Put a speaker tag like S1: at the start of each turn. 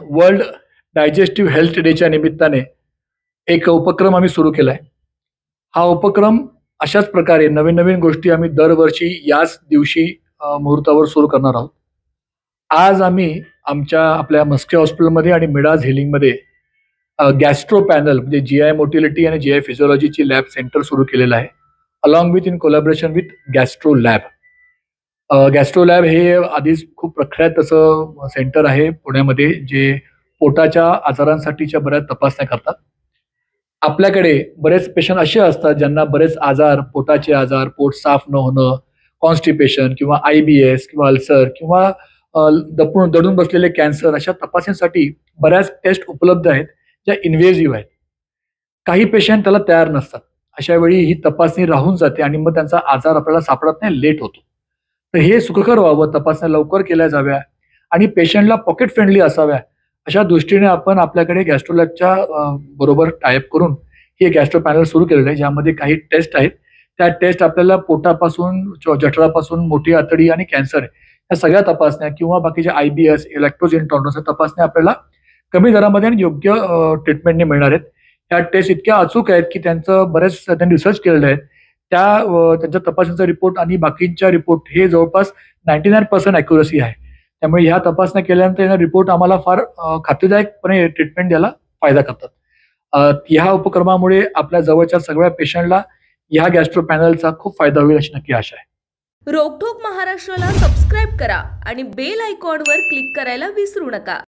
S1: World digestive health डेच्या निमित्ताने एक उपक्रम आम्ही सुरू केलाय. हा उपक्रम अशाच प्रकारे नवीन-नवीन गोष्टी आम्ही दरवर्षी याच दिवशी मुहूर्तावर सुरू करणार आहोत. आज आम्ही आपल्या मस्के हॉस्पिटलमध्ये आणि मिडाज हिलिंगमध्ये गॅस्ट्रो पॅनल म्हणजे जीआय मोटिलिटी आणि जीआय फिजिओलॉजीची लॅब सेंटर सुरू केलेलं आहे. Along with in collaboration with gastro lab. Gastro lab हे आधीच खूप प्रख्यात असं सेंटर आहे पुण्यामध्ये, जे पोटाच्या आजारांसाठीच्या बऱ्याच तपासण्या करतात. आपल्याकडे बरेच पेशंट असे असतात ज्यांना बरेच आजार, पोटाचे आजार, पोट साफ न होणं, कॉन्स्टिपेशन किंवा आयबीएस किंवा अल्सर किंवा दडून बसलेले कॅन्सर अशा तपासणीसाठी बऱ्याच टेस्ट उपलब्ध आहेत, ज्या इन्व्हेजिव्ह आहेत. काही पेशंट त्याला तयार नसतात. अशा वेळी ही तपासणी राहून जाते आणि मग त्यांचा आजार आपल्याला सापडत नाही, लेट होतो. तर हे सुखकर व्हावं, तपासण्या लवकर केल्या जाव्या आणि पेशंटला पॉकेट फ्रेंडली असाव्या, अशा दृष्टीने आपण आपल्याकडे गॅस्ट्रोलॅबच्या बरोबर टायअप करून हे गॅस्ट्रो पॅनल सुरू केलेलं आहे, ज्यामध्ये काही टेस्ट आहेत. त्या टेस्ट आपल्याला पोटापासून, जठरापासून, मोठी आतडी आणि कॅन्सर या सगळ्या तपासण्या किंवा बाकीच्या आयबीएस, लॅक्टोज इंटॉलरन्स तपासण्या आपल्याला कमी दरामध्ये आणि योग्य ट्रीटमेंटने मिळणार आहेत. ह्या टेस्ट इतक्या अचूक आहेत की त्यांनी रिसर्च केलेले आहेत. त्यांच्या तपासणीचा रिपोर्ट आणि बाकीच्या रिपोर्ट हे जवळपास 99% ॲक्युरसी आहे. त्यामुळे ह्या तपासण्या केल्यानंतर रिपोर्ट आम्हाला फार खात्रीदायकपणे ट्रीटमेंट द्यायला फायदा करतात. ह्या उपक्रमामुळे आपल्या जवळच्या सगळ्या पेशंटला ह्या गॅस्ट्रो पॅनलचा खूप फायदा होईल अशी नक्की आशा आहे.
S2: रोकठोक महाराष्ट्राला सबस्क्राईब करा आणि बेल आयकॉनवर क्लिक करायला विसरू नका.